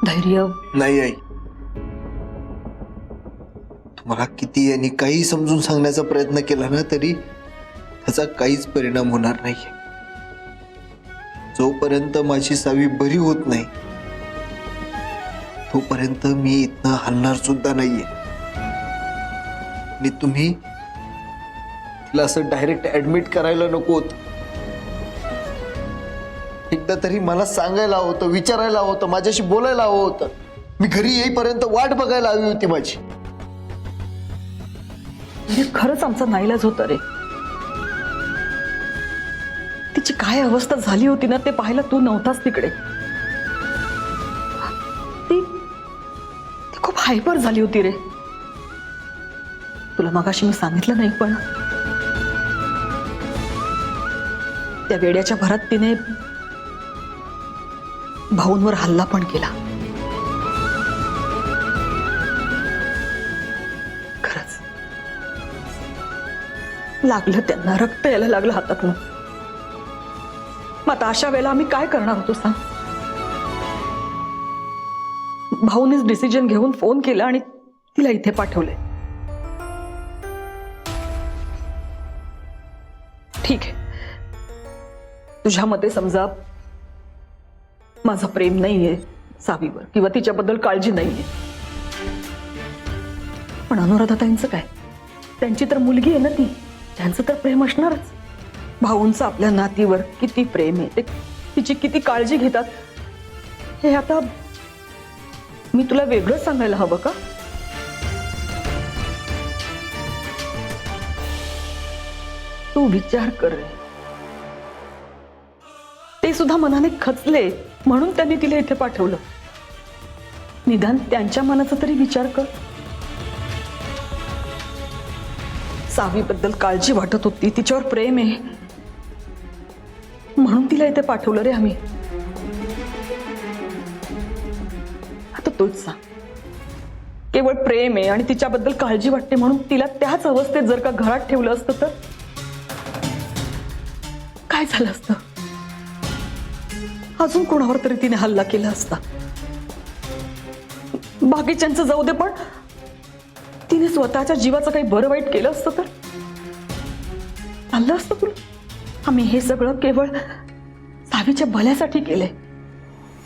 धैर्य नाही आई, तुम्हाला किती आणि काही समजून सांगण्याचा प्रयत्न केला ना तरी त्याचा काहीच परिणाम होणार नाहीये. जोपर्यंत माझी सावी बरी होत नाही तोपर्यंत मी इथनं हलणार सुद्धा नाहीये. आणि तुम्ही तिला असं डायरेक्ट ऍडमिट करायला नको होतं. एकदा तरी मला सांगायला हवं होतं, विचारायला हवं होतं, माझ्याशी बोलायला हवं होतं. मी घरी येईपर्यंत वाट बघायला हवी होती माझी. म्हणजे खरंच आमचा नाईलाज होता रे. तिची काय अवस्था झाली होती ना ते पाहायला तू नव्हतास तिकडे. ती ती खूप हायपर झाली होती रे. तुला मगाशी मी सांगितलं नाही पण त्या वेड्याच्या भरात तिने भाऊंवर हल्ला पण केला. खरंच लागलं त्यांना, रक्त यायला लागलं हातातून. मग आता अशा वेळेला आम्ही काय करणार होतो सांग. भाऊनेच डिसिजन घेऊन फोन केला आणि तिला इथे पाठवले. ठीक आहे, तुझ्या मते समजा माझं प्रेम नाहीये सावीवर किंवा तिच्याबद्दल काळजी नाहीये, पण अनुराधाताईंचं काय? त्यांची तर मुलगी आहे ना ती, त्यांचं तर प्रेम असणारच. भाऊंचं आपल्या नातीवर किती प्रेम आहे, ते तिची किती काळजी घेतात, हे आता मी तुला वेगळं सांगायला हवं का? तू विचार कर रे. ते सुद्धा मनाने खचले म्हणून त्यांनी तिला इथे पाठवलं. निदान त्यांच्या मनाचा तरी विचार कर. सावीबद्दल काळजी वाटत होती, तिच्यावर प्रेम आहे म्हणून तिला इथे पाठवलं रे आम्ही. आता तूच सांग, केवळ प्रेम आहे आणि तिच्याबद्दल काळजी वाटते म्हणून तिला त्याच अवस्थेत जर का घरात ठेवलं असतं तर काय झालं असतं? अजून कोणावर तरी तिने हल्ला केला असता. बाकीच्यांचं जाऊ दे, पण तिने स्वतःच्या जीवाचं काही बरं वाईट केलं असतं तर चाललं असतं तुला? आम्ही हे सगळं केवळ सावीच्या भल्यासाठी केलंय.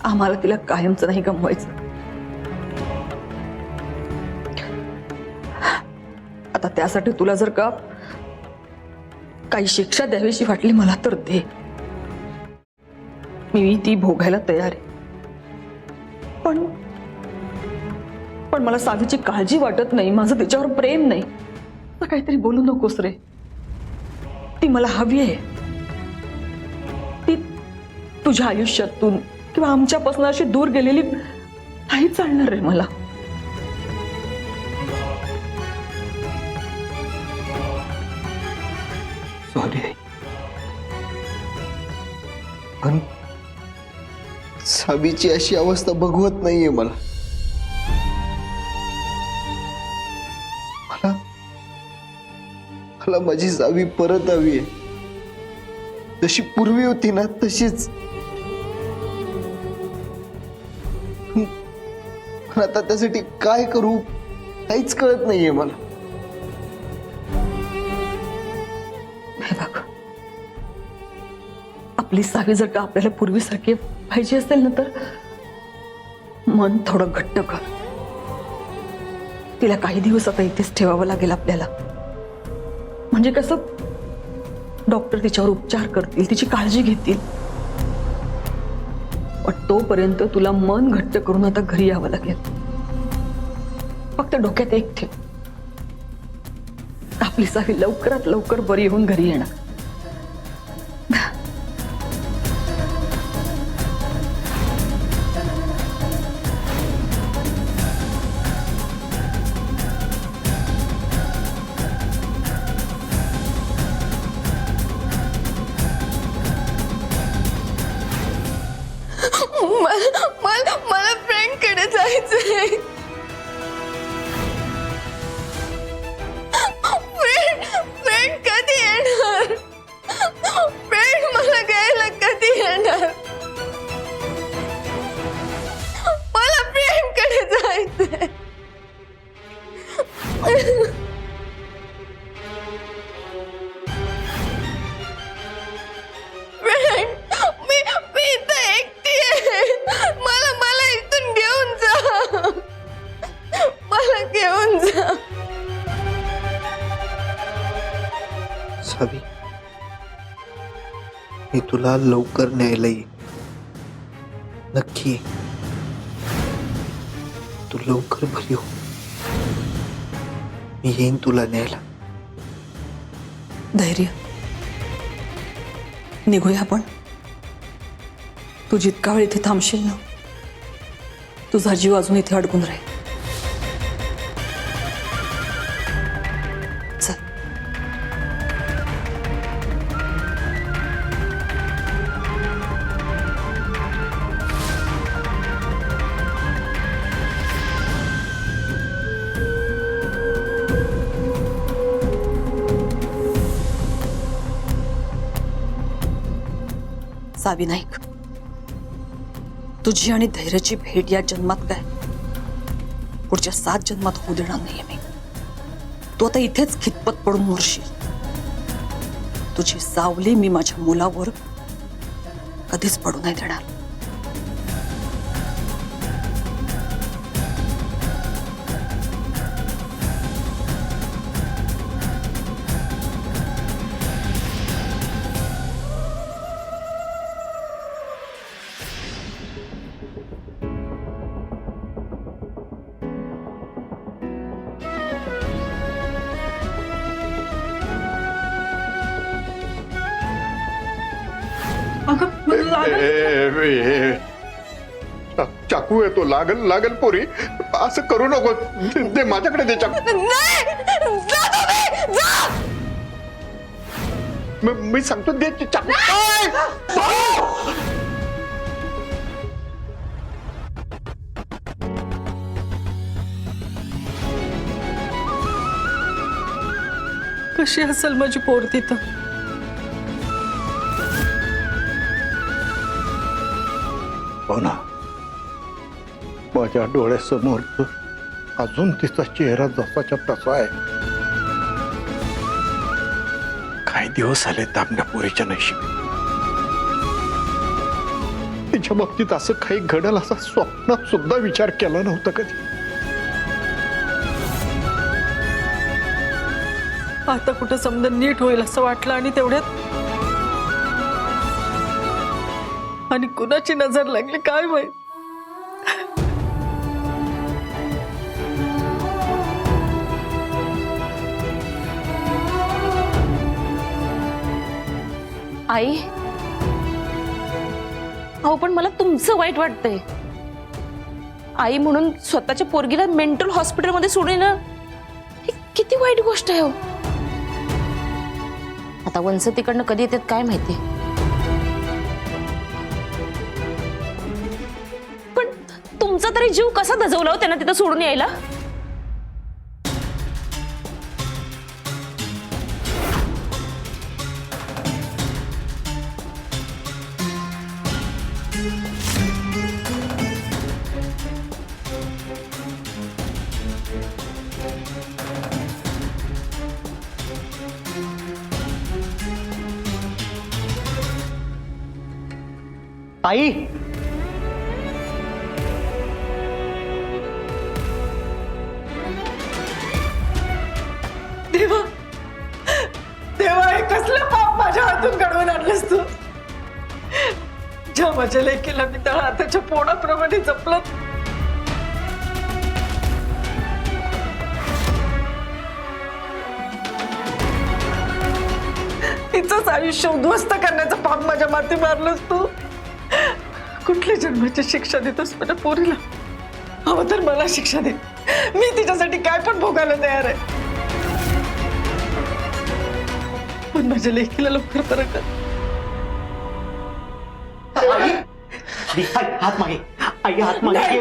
आम्हाला तिला कायमचं नाही गमवायचं. आता त्यासाठी तुला जर का काही शिक्षा द्यावीशी वाटली मला तर दे. मी ती भोगायला तयार आहे. पण मला सावीची काळजी वाटत नाही, माझं तिच्यावर प्रेम नाही. तर काहीतरी बोलू नकोस रे. ती मला हवी आहे. ती तुझ्या आयुष्यातून किंवा आमच्यापासून अशी दूर गेलेली नाही चालणार रे मला. सॉरी, पण सावीची अशी अवस्था बघवत नाहीये मला. मला माझी सावी परत हवी आहे, जशी पूर्वी होती ना तशीच. पण आता त्यासाठी काय करू काहीच कळत नाहीये मला. हे बघ, आपली सावी जर का आपल्याला पूर्वीसारखी पाहिजे असेल ना तर मन थोडं घट्ट कर. तिला काही दिवस आता इथेच ठेवावं लागेल आपल्याला. म्हणजे कसं, डॉक्टर तिच्यावर उपचार करतील, तिची काळजी घेतील. पण तोपर्यंत तुला मन घट्ट करून आता घरी यावं लागेल. फक्त डोक्यात एक ठेव, आपली सावी लवकरात लवकर बरी होऊन घरी येणार. मला फ्रेंडकडे जायचंय. फ्रेंड कधी येणार? फ्रेंड मला घ्यायला कधी येणार? मला मी तुला लवकर न्यायला येईन. नक्की. तू लवकर बरी हो. मी येईन तुला न्यायला. धैर्य. निघूया आपण. तू जितका वेळ इथे थांबशील ना, तुझा जीव अजून इथे अडकून राहील. चल. सावी नाईक, तुझी आणि धैर्याची भेट या जन्मात काय, पुढच्या 7 जन्मात होऊ देणार नाहीये मी. तू आता इथेच खितपत पडून मरशील. तुझी सावली मी माझ्या मुलावर कधीच पडू नाही देणार. चाकू आहे तो. लागल लागल पोरी. असं करू नको. दे माझ्याकडे दे चाकू. नाही, जा तुम्ही, जा. मी सांगतो दे चाकू. कशी असेल माझी पोर तिथं? हो ना, माझ्या डोळ्यासमोर अजून तिचा चेहरा जसाच्या तसा आहे. काही दिवस आले आपल्या पोरीच्या नशिबी. तिच्या बाबतीत असं काही घडल असा स्वप्नात सुद्धा विचार केला नव्हता कधी. आता कुठं समजा नीट होईल असं वाटलं, आणि तेवढ्यात आणि कुणाची नजर लागली काय माहित. आई, अहो पण मला तुमचं वाईट वाटतंय. आई म्हणून स्वतःच्या पोरगीला मेंटल हॉस्पिटलमध्ये सोडून येणं ही किती वाईट गोष्ट आहे हो. आता वंस तिकडनं कधी येतात काय माहिती. पण तुमचा तरी जीव कसा धजवला हो त्यांना तिथं सोडून यायला? आई. देवा, देवा, हे कसलं पाप माझ्या हातून घडवून आणलंस तू. ज्या माझ्या लेकीला मी त्या हाताच्या पोळाप्रमाणे जपलं, तिचंच आयुष्य उद्ध्वस्त करण्याचं पाप माझ्या माती मारलंस तू. कुठल्या जन्माची शिक्षा देतोस माझ्या पोरीला? हवं तर मला शिक्षा दे. मी तिच्यासाठी काय पण भोगायला तयार आहे. पण माझ्या लेकीला लवकर बरं कर. हात मागे. आई हात मागे.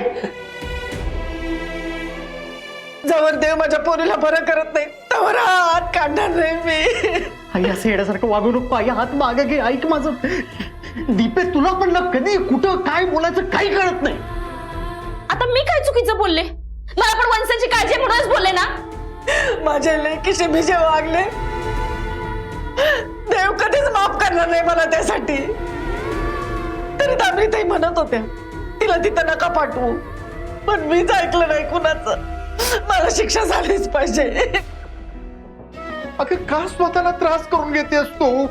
जवळ देव माझ्या पोरीला बरं करत नाही तवर हा हात काढणार नाही मी. आई असं येण्यासारखं वागू नको. आई हात मागे घे. ऐक माझं. दीपे, तुला पण ना कधी कुठं काय बोलायचं काही कळत नाही. आता मी काय चुकीचं बोलले? मला पण वंशाची काळजी आहे म्हणूनच बोलले ना. माझ्या लेकीशी मी जे वागले, देव कधीच माफ करणार नाही मला त्यासाठी. तरी दामरीताई म्हणत होत्या तिला तिथं नका पाठवू, पण मीच ऐकलं नाही कुणाचं. मला शिक्षा झालीच पाहिजे. अगं का स्वतःला त्रास करून घेतेस तू?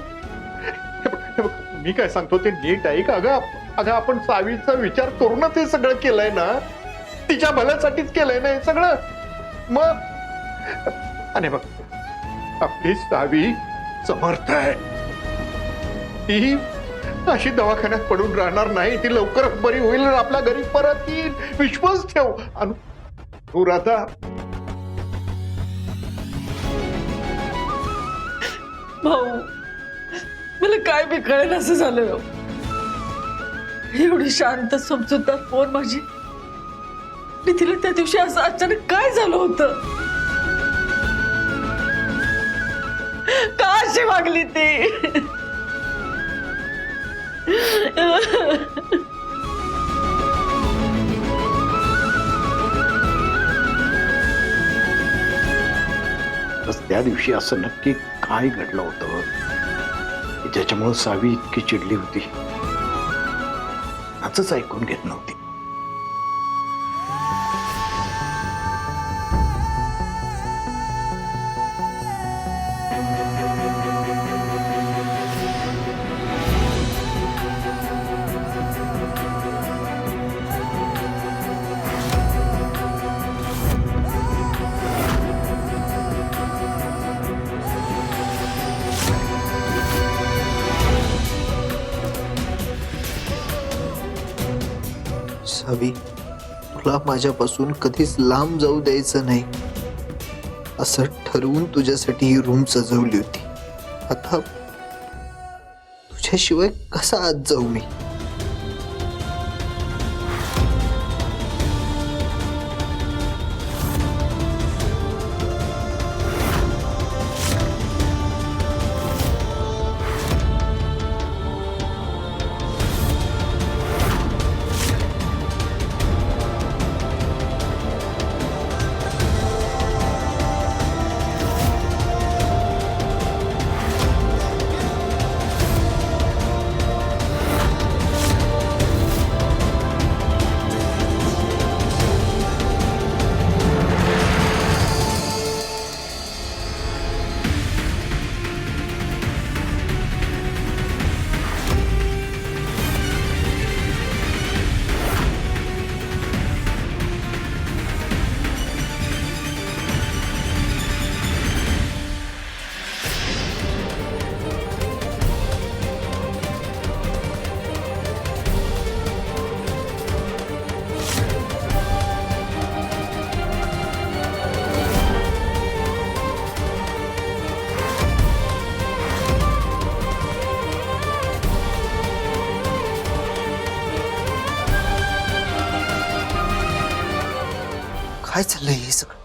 मी काय सांगतो ते नीट ऐक. अगं आपण सावीचा विचार करूनच हे सगळं केलंय ना, तिच्या भल्यासाठीच केलंय ना हे सगळं. मग आणि बघ, आपली सावी समर्थ आहे, ती अशी दवाखान्यात पडून राहणार नाही, ती लवकरच बरी होईल आणि आपल्या घरी परत येईल, विश्वास ठेव. अनुराधा, भाऊ, मला काय बी कळेल असं झालं. एवढी शांत समजूतदार फोन माझी, मी तिला त्या दिवशी असं अचानक काय झालं होतं, का अशी वागली ती. त्या दिवशी असं नक्की काय घडलं होतं की ज्याच्यामुळे सावी इतकी चिडली होती, आजच ऐकून घेत नव्हती. सावी, तुला माझ्यापासून कधीच लांब जाऊ द्यायचं नाही असं ठरवून तुझ्यासाठी ही रूम सजवली होती. आता तुझ्याशिवाय कसा आत जाऊ मी. काय चाललंय हे सगळं.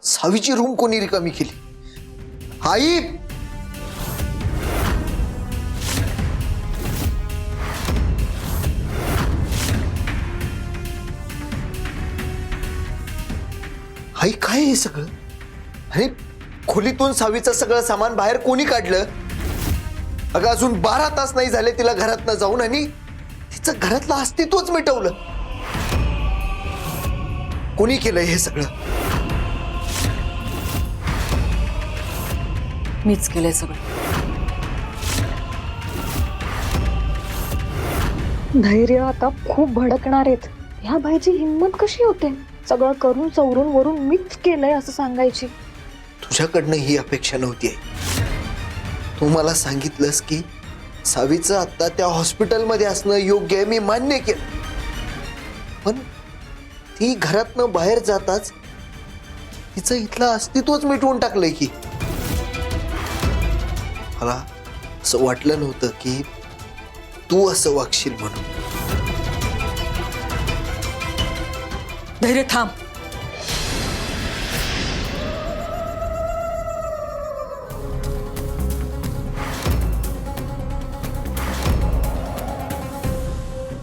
सावीची रूम कोणी रिकामी केली. आई, आई काय हे सगळं. अरे खोलीतून सावीचं सगळं सामान बाहेर कोणी काढलं. अगं अजून 12 तास नाही झाले तिला घरातनं जाऊन आणि तिचं घरातलं अस्तित्वच मिटवलं. कोणी केलंय हे सगळं. मीच केलंय सगळं. धैर्य आता खूप भडकणार आहेत. ह्या बाईची हिंमत कशी होते सगळं करून चौरून वरून मीच केलंय असं सांगायची. तुझ्याकडनं ही अपेक्षा नव्हती आहे. तू मला सांगितलंस की सावीचं आता त्या हॉस्पिटलमध्ये असणं योग्य आहे, मी मान्य केलं. पण ती घरातनं बाहेर जाताच तिचं इथलं अस्तित्वच मिटवून टाकलंय की. मला असं वाटलं नव्हतं की तू असं वागशील म्हणून. धैर्य थांब.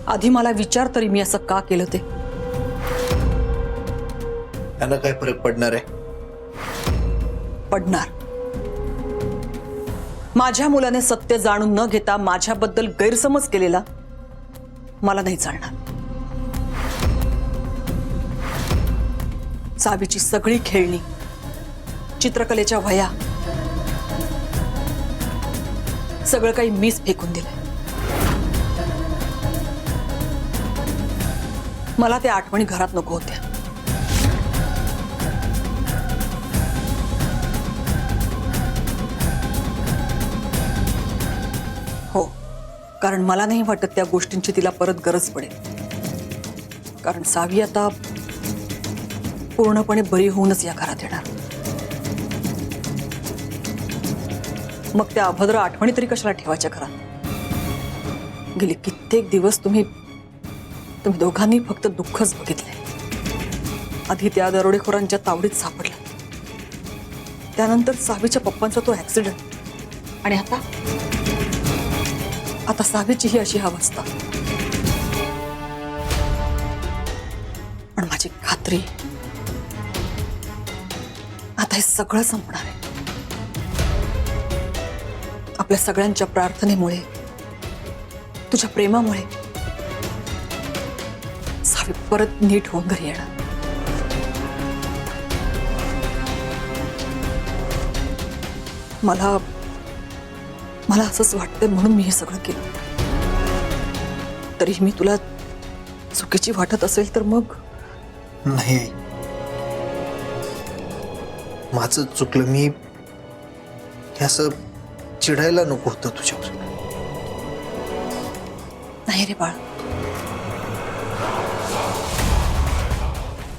आधी मला विचार तरी मी असं का केलं ते. त्यांना काय फरक पडणार आहे. पडणार. माझ्या मुलाने सत्य जाणून न घेता माझ्याबद्दल गैरसमज केलेला मला नाही चालणार. सावीची सगळी खेळणी, चित्रकलेच्या वह्या, सगळं काही मीच फेकून दिलंय. मला त्या आठवणी घरात नको होत्या. हो, कारण मला नाही वाटत त्या गोष्टींची तिला परत गरज पडेल. कारण सावी आता पूर्णपणे बरी होऊनच या घरात येणार. मग त्या अभद्र आठवणी तरी कशाला ठेवायच्या घरात? गेली कित्येक दिवस तुम्ही दोघांनी फक्त दुःखच बघितलंय. आधी त्या दरोडेखोरांच्या तावडीत सापडला, त्यानंतर सावीच्या पप्पांचा तो ऍक्सिडेंट, आणि आता सावीची ही अशी अवस्था. पण माझी खात्री, आता हे सगळं संपणार आहे. आपल्या सगळ्यांच्या प्रार्थनेमुळे, तुझ्या प्रेमामुळे सावी परत नीट होऊन घरी येणार. मला असंच वाटतंय म्हणून मी हे सगळं केलं. तरी मी तुला चुकीची वाटत असेल तर मग नाही, माझं चुकलं. मी हे असं चिडायला नको होतं तुझ्यावर. नाही रे बाळ,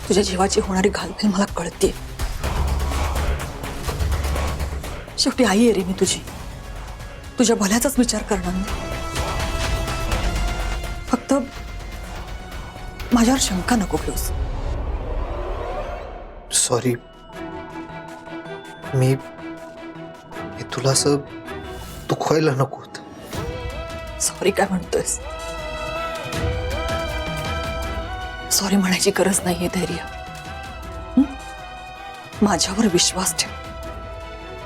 तुझ्या जीवाची होणारी घालमेल मला कळते. शेवटी आई आहे रे मी तुझी, तुझ्या भल्याचाच विचार करणार नाही. फक्त माझ्यावर शंका नको घेऊस. सॉरी, मी तुला असं दुखवायला नको होतं. सॉरी काय म्हणतोयस? सॉरी म्हणायची गरज नाहीये धैर्य. माझ्यावर विश्वास ठेव,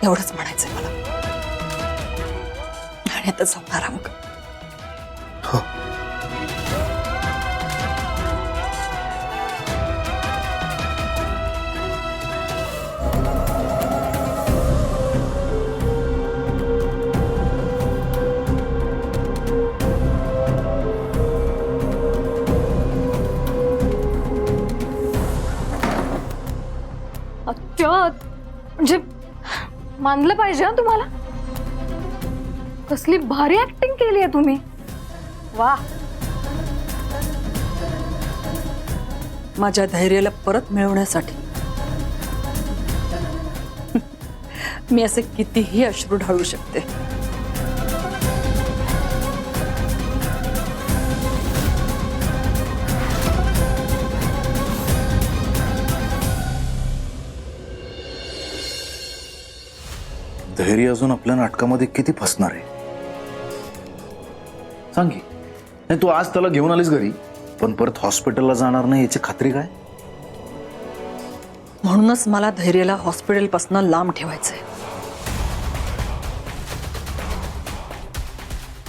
एवढंच म्हणायचंय मला. आणि आता जाऊन आराम कर. हो. अच्छा, म्हणजे मानलं पाहिजे हा तुम्हाला. कसली भारी ऍक्टिंग केली आहे तुम्ही. वा. माझ्या धैर्याला परत मिळवण्यासाठी मी असे कितीही अश्रू ढाळू शकते. धैर्य अजून आपल्या नाटकामध्ये किती फसणार आहे सांग की. नाही, तू आज त्याला घेऊन आलीस घरी, पण परत हॉस्पिटलला जाणार नाही याची खात्री काय? म्हणूनच मला धैर्याला हॉस्पिटलपासून लांब ठेवायचंय.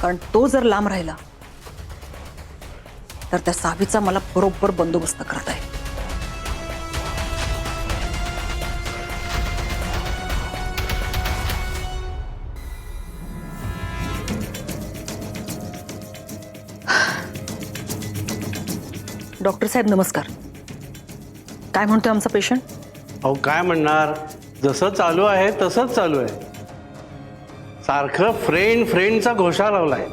कारण तो जर लांब राहिला तर त्या सावीचा मला बरोबर बंदोबस्त करता येईल. डॉक्टर साहेब नमस्कार. काय म्हणतोय आमचा पेशंट? अहो काय म्हणणार, जसं चालू आहे तसंच चालू आहे. सारखं फ्रेंडचा घोषा लावलाय.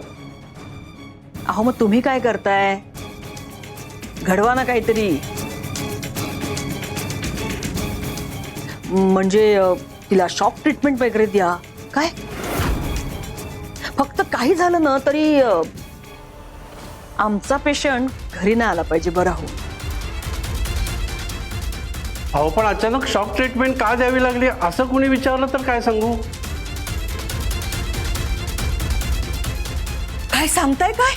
अहो मग तुम्ही काय करताय? घडवा ना काहीतरी. म्हणजे तिला शॉक ट्रीटमेंट वगैरे द्या. काय फक्त काही झालं ना तरी आमचा पेशंट घरी नाही आला पाहिजे. बरं हो. अहो पण अचानक शॉक ट्रीटमेंट का द्यावी लागली असं कुणी विचारलं तर काय सांगू. काय सांगताय? काय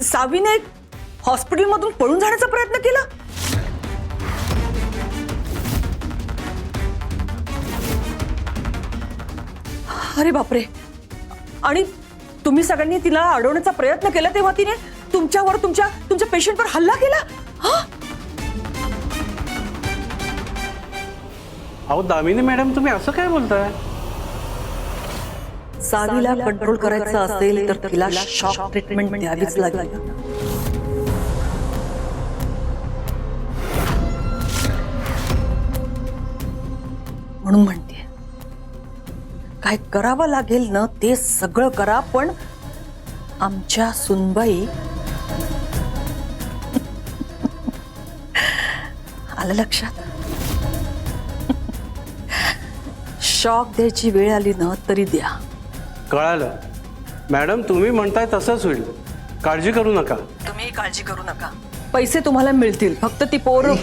सावीने हॉस्पिटलमधून पळून जाण्याचा प्रयत्न केला? अरे बापरे. आणि तुम्ही सगळ्यांनी तिला अडवण्याचा प्रयत्न केला तेव्हा तिने तुमच्यावर तुमच्या पेशंटवर हल्ला केला? अहो दामिनी मॅडम, तुम्ही असं काय बोलताय? सावीला कंट्रोल करायचं असेल तर तिला शॉक ट्रीटमेंट द्यावीच लागेल. म्हणून म्हणते काय करावं लागेल ना ते सगळं करा, पण आमच्या सुनबाई आलं लक्षात. शॉक द्यायची वेळ आली ना तरी द्या. कळालं मॅडम, तुम्ही म्हणताय तसंच होईल, काळजी करू नका. तुम्ही काळजी करू नका, पैसे तुम्हाला मिळतील, फक्त ती पोरं.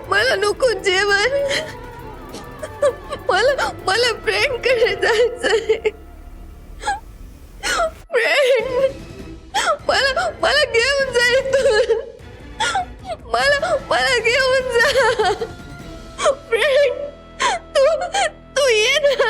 मला नको जेवण. मला फ्रेंड कडे जायचंय. फ्रेंड मला घेऊन जा इथून. मला घेऊन जा. फ्रेंड तू ये ना.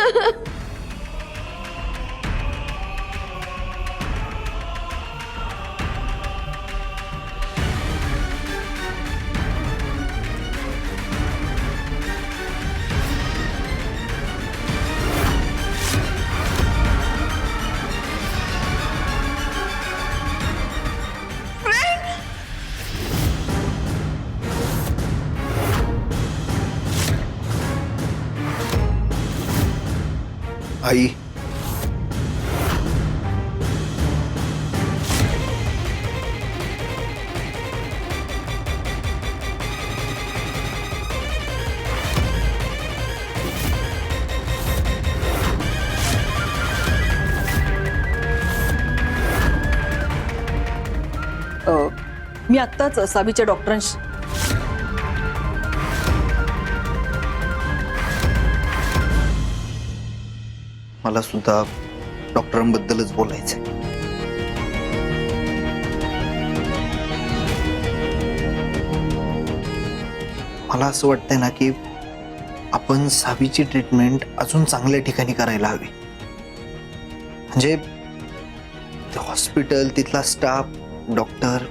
आई, मी आत्ताच सावीच्या डॉक्टरांशी मला सुद्धा डॉक्टरांबद्दलच बोलायचंय. मला असं वाटतंय ना की आपण सावीची ट्रीटमेंट अजून चांगल्या ठिकाणी करायला हवी. म्हणजे ते हॉस्पिटल, तिथला स्टाफ, डॉक्टर,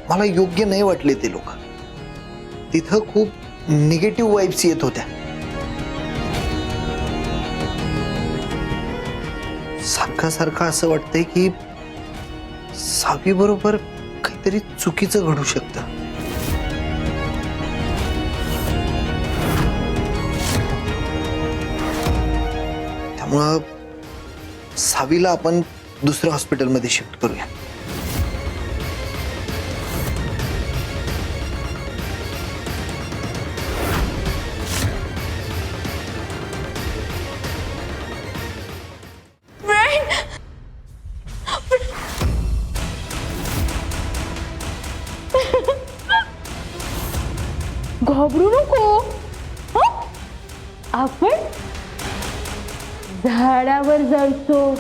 मला योग्य नाही वाटले ते लोक. तिथं खूप निगेटिव्ह वाईब्स येत होत्या. सारखं असं वाटतंय की सावी बरोबर काहीतरी चुकीचं घडू शकतं. त्यामुळं सावीला आपण दुसऱ्या हॉस्पिटलमध्ये शिफ्ट करूया. घाबरू नको. आपण झाडावर जायचो.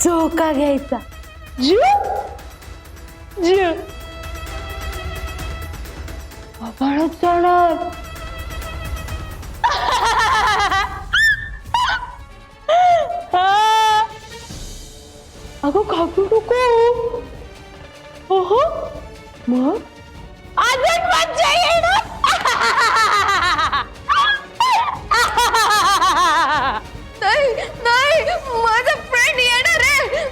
चोका घ्यायचा. आपणच जाणार. अगं घाबरू नको. मग अजून मज्जा येणार. नाही माझा फ्रेंड येणार आहे.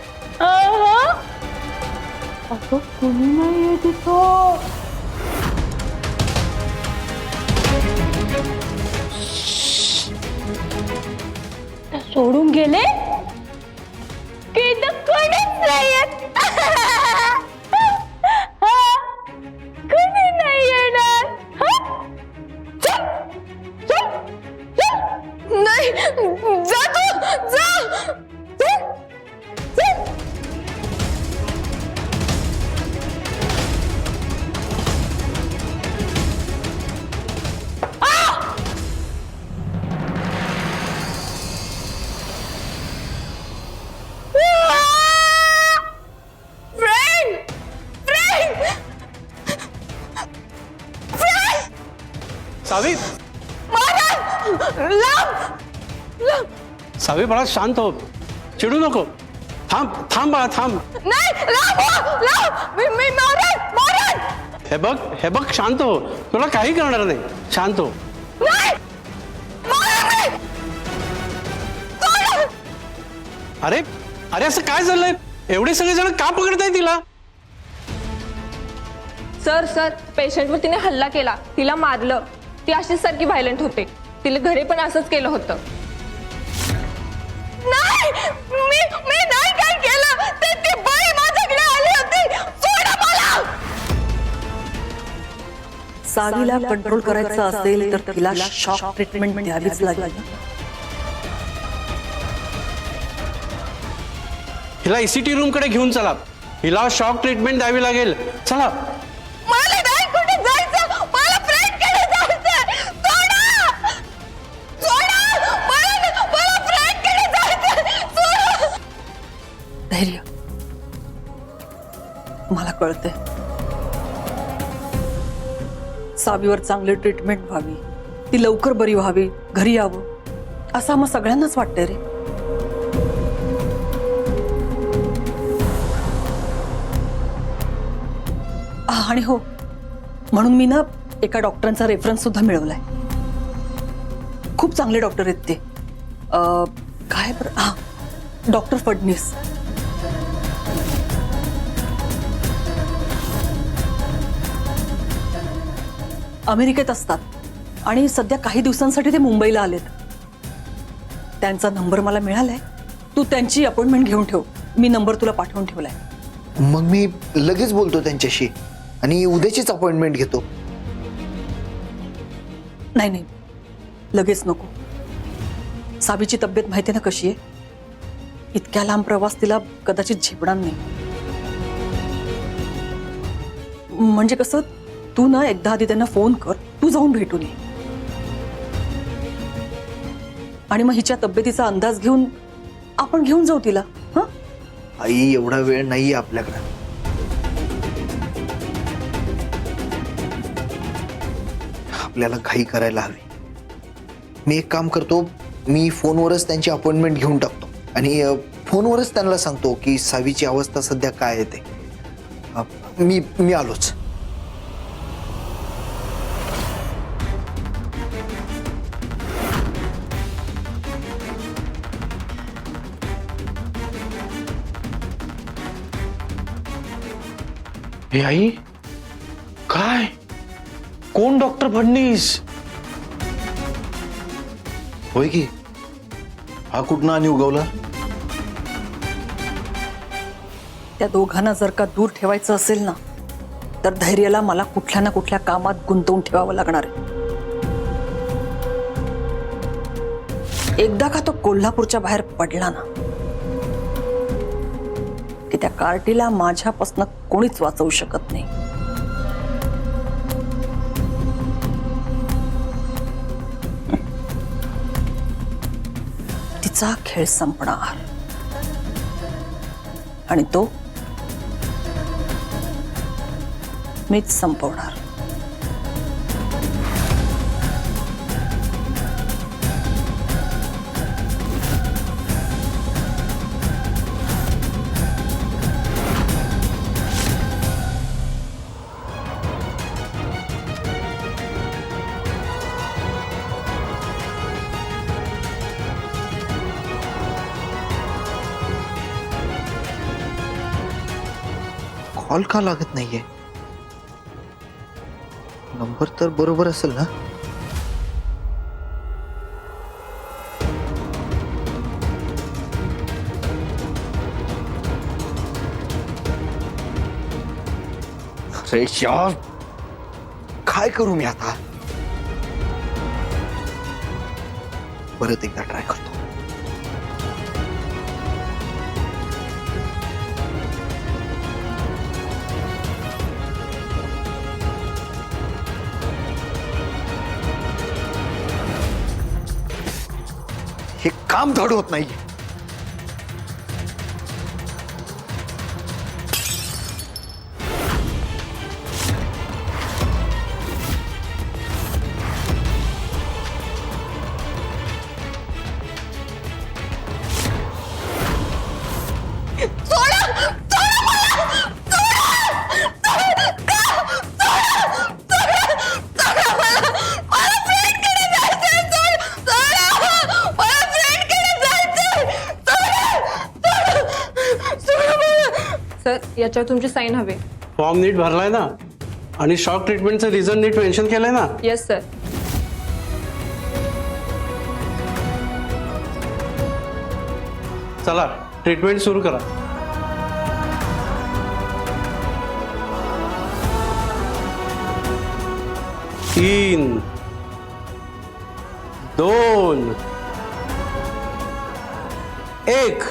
अगं कुणी नाही आहे तिथं. सोडून गेले की तर कोणीच नाही येत. कोणी नाही येणार. नाही जा तू जा. सावी सावी बाळा शांत हो, चिडू नको. थांब थांब बाळा थांब. हे बघ शांत हो, तुला काही करणार नाही, शांत हो. अरे अरे असं काय झालंय, एवढे सगळे जण का पकडताय तिला? सर पेशंटवर तिने हल्ला केला, तिला मारलं. ती अशीच सारखी व्हायलंट होते. तिला घरी पण असंच केलं होतं. नाही मी नाही काय केलं. ती बाई माझ्याकडे आली होती. सोडा मला. सावीला कंट्रोल करायचं असेल तर तिला शॉक ट्रीटमेंट द्यावीच लागेल. हिला ECT रूम कडे घेऊन चला, हिला शॉक ट्रीटमेंट द्यावी लागेल. चला. मला नाही कुठे जायचं. मला फ्रेंडकडे जायचंय. सोडा मला फ्रेंडकडे जायचंय. सोडा. धैर्य, मला कळतंय सावीवर चांगली ट्रीटमेंट व्हावी, ती लवकर बरी व्हावी, घरी यावं असं आम्हा सगळ्यांनाच वाटतंय रे. आणि हो, म्हणून मी ना एका डॉक्टरांचा रेफरन्स सुद्धा मिळवलाय. खूप चांगले डॉक्टर आहेत ते. काय बरं, हा, डॉक्टर फडणीस. अमेरिकेत असतात आणि सध्या काही दिवसांसाठी ते मुंबईला आलेत. त्यांचा नंबर मला मिळालाय. तू त्यांची अपॉइंटमेंट घेऊन ठेव. मी नंबर तुला पाठवून ठेवलाय. मग मी लगेच बोलतो त्यांच्याशी आणि उद्याचीच अपॉइंटमेंट घेतो. नाही, लगेच नको. सावीची तब्येत माहिती ना कशी आहे. इतक्या लांब प्रवास तिला कदाचित झेपणार नाही. म्हणजे कसं, तू ना एकदा आधी त्यांना फोन कर, तू जाऊन भेटून ये आणि मग हिच्या तब्येतीचा अंदाज घेऊन आपण घेऊन जाऊ तिला. हं? आई, एवढा वेळ नाही आपल्याकडे. आपल्याला घाई करायला हवी. मी एक काम करतो, मी फोनवरच त्यांची अपॉइंटमेंट घेऊन टाकतो आणि फोनवरच त्यांना सांगतो की सावीची अवस्था सध्या काय आहे ते. मी आलोच. हे आई, काय, कोण डॉक्टर फडणीस? होय की, हा कुठनं आणि उगवला? त्या दोघांना जर का दूर ठेवायचं असेल ना, तर धैर्याला मला कुठल्या ना कुठल्या कामात गुंतवून ठेवावं लागणार आहे. एकदा का तो कोल्हापूरच्या बाहेर पडला ना, की त्या कार्टीला माझ्यापासून कोणीच वाचवू शकत नाही. तिचा खेळ संपणार आणि तो मीच संपवणार. कॉल का लागत नाहीये? नंबर तर बरोबर असेल ना? अरे यार, काय करू मी आता? परत एकदा ट्राय करतो. हे काम धड होत नाहीये. सर याच्यावर तुमची साईन हवी. फॉर्म नीट भरलाय ना आणि शॉक ट्रीटमेंटचं रिझन नीट मेन्शन केलंय ना. Yes sir. चला ट्रीटमेंट सुरू करा. तीन, 2, 1